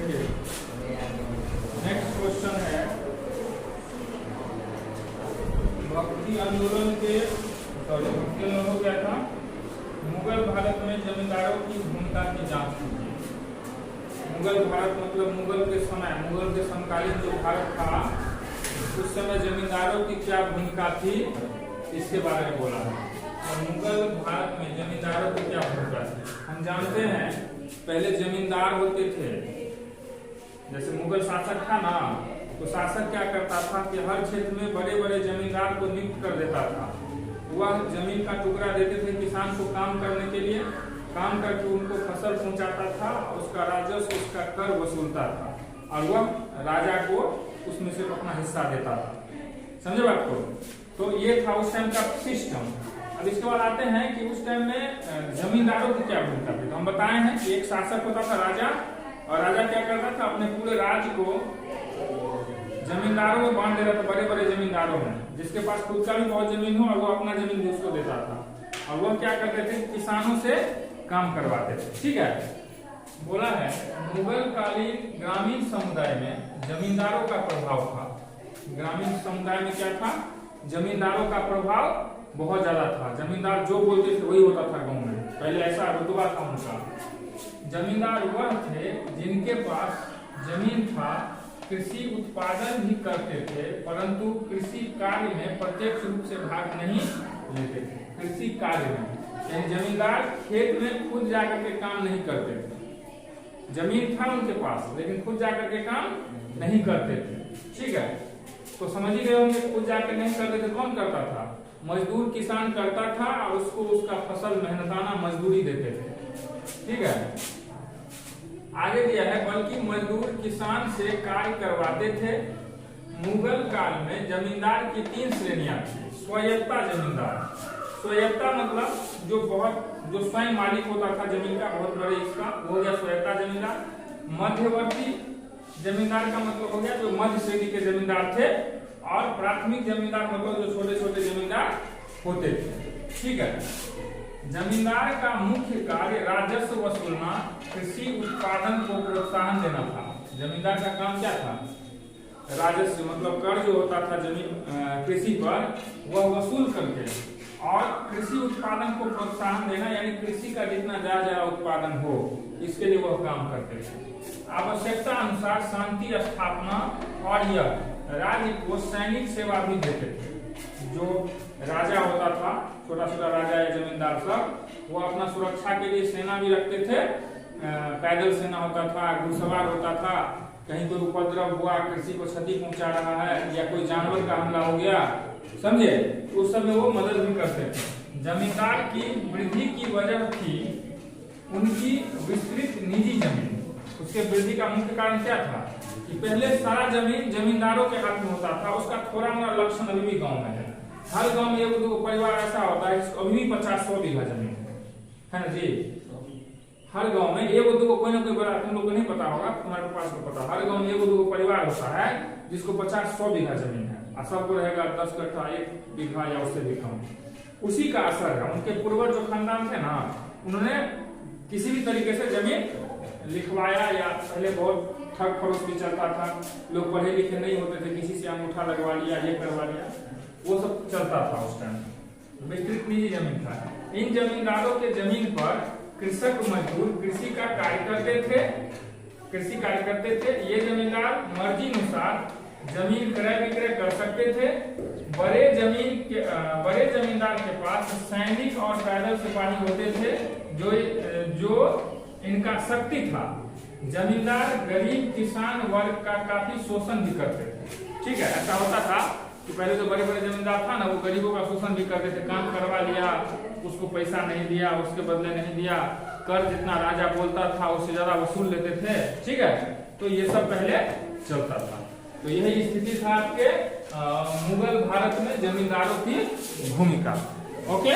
देखिए next question है, भक्ति आंदोलन के क्या था? मुगल भारत में जमींदारों की भूमिका की जांच कीजिए। मुगल भारत मतलब मुगल के समकालीन जो भारत था उस समय जमींदारों की क्या भूमिका थी इसके बारे में बोला है। और मुगल भारत में जमींदारों की क्या भूमिका थी? हम जानते हैं पहले जमींदार होते थे, जैसे मुगल शासक था ना, तो शासक क्या करता था कि हर क्षेत्र में बड़े बड़े जमींदार को नियुक्त कर देता था। वह जमीन का टुकड़ा देते थे किसान को काम करने के लिए, काम करके उनको फसल पहुंचाता था, उसका राजस्व उसका कर वसूलता था और वह राजा को उसमें से अपना हिस्सा देता था। समझे बात को? तो ये था उस टाइम का सिस्टम। अब इसके बाद आते हैं कि उस टाइम में जमींदारों की क्या भूमिका थी। तो हम बताए हैं कि एक शासक होता था राजा, और राजा क्या करता था अपने पूरे राज्य को जमींदारों में बांट देता था, बड़े बड़े जमींदारों में, जिसके पास खुद का भी बहुत जमीन हो और वो अपना जमीन भी उसको देता था, और वो क्या करते थे किसानों से काम करवाते थे। ठीक है, बोला है मुगल कालीन ग्रामीण समुदाय में जमींदारों का प्रभाव था। ग्रामीण समुदाय में क्या था? जमींदारों का प्रभाव बहुत ज्यादा था। जमींदार जो बोलते थे वही होता था गांव में, पहले ऐसा रुतबा था उनका। जमींदार वह थे जिनके पास जमीन था, कृषि उत्पादन भी करते थे, परंतु कृषि कार्य में प्रत्यक्ष रूप से भाग नहीं लेते थे। कृषि कार्य में यानी जमींदार खेत में खुद जाकर के काम नहीं करते थे। जमीन था उनके पास लेकिन खुद जाकर के काम नहीं करते थे। ठीक है, तो समझ ही गए होंगे, खुद जाकर नहीं करते थे, कौन करता था? मजदूर किसान करता था और उसको उसका फसल मेहनताना मजदूरी देते थे। ठीक है, आगे दिया है बल्कि मजदूर किसान से कार्य करवाते थे। मुगल काल में जमींदार की 3 श्रेणियां थी। स्वायत्ता जमींदार, स्वायत्ता मतलब जो स्वयं मालिक होता था जमीन का, बहुत बड़े इसका, वो हो गया स्वायत्ता जमींदार। मध्यवर्ती जमींदार का मतलब हो गया जो मध्य श्रेणी के जमींदार थे, और प्राथमिक जमींदार मतलब जो छोटे छोटे जमींदार होते थे। ठीक है, जमींदार का मुख्य कार्य राजस्व वसूलना, कृषि उत्पादन को प्रोत्साहन देना था। जमींदार का काम क्या था? राजस्व मतलब कर जो होता था जमीन कृषि पर, वह वसूल करके और कृषि उत्पादन को प्रोत्साहन देना, यानी कृषि का जितना ज्यादा उत्पादन हो इसके लिए वह काम करते थे। आवश्यकता अनुसार शांति स्थापना, और यह राज्य को सैनिक सेवा भी देते थे। जो राजा होता था, छोटा छोटा राजा या जमींदार सब, वो अपना सुरक्षा के लिए सेना भी रखते थे। पैदल सेना होता था, घुड़सवार होता था, कहीं कोई उपद्रव हुआ, कृषि को क्षति पहुंचा रहा है या कोई जानवर का हमला हो गया, समझे, उस समय वो मदद भी करते थे। जमींदार की वृद्धि की वजह थी उनकी विस्तृत निजी जमीन। उसके वृद्धि का मुख्य कारण क्या था कि पहले सारा जमीन जमींदारों के हाथ में होता था। उसका थोड़ा मोड़ा लक्षण अभी भी गाँव में है। हर गांव में एक दो परिवार ऐसा होता है जिसको अभी भी 50-100 बीघा जमीन है ना जी। हर गांव में एक दो कोई ना कोई बड़ा, तुम लोग को नहीं पता होगा, तुम्हारे पास को पता, हर गांव में एक दो परिवार होता है जिसको 50-100 बीघा जमीन है, और सबको रहेगा 10 कट्ठा 1 बीघा या उससे भी कम। उसी का असर है, उनके पूर्वज जो खानदान थे ना, उन्होंने किसी भी तरीके से जमीन लिखवाया, या पहले बहुत ठग फरोश भी चलता था, लोग पढ़े लिखे नहीं होते थे, किसी से अंगूठा लगवा लिया, ये करवा लिया, वो सब चलता था उस टाइम। विस्तृत निजी जमीन था। इन जमींदारों के जमीन पर कृषक मजदूर कृषि का कार्य करते थे। ये जमींदार मर्जी अनुसार जमीन क्रय विक्रय कर सकते थे। बड़े जमींदार के पास सैनिक और पैदल सिपाही होते थे जो इनका शक्ति था। जमींदार गरीब किसान वर्ग का काफी शोषण भी करते थे। ठीक है, ऐसा होता था कि पहले जो बड़े बड़े जमींदार था ना, वो गरीबों का शोषण भी करते थे। काम करवा लिया, उसको पैसा नहीं दिया, उसके बदले नहीं दिया, कर जितना राजा बोलता था उससे ज्यादा वसूल लेते थे। ठीक है, तो ये सब पहले चलता था। तो यही स्थिति था आपके मुगल भारत में जमींदारों की भूमिका। ओके।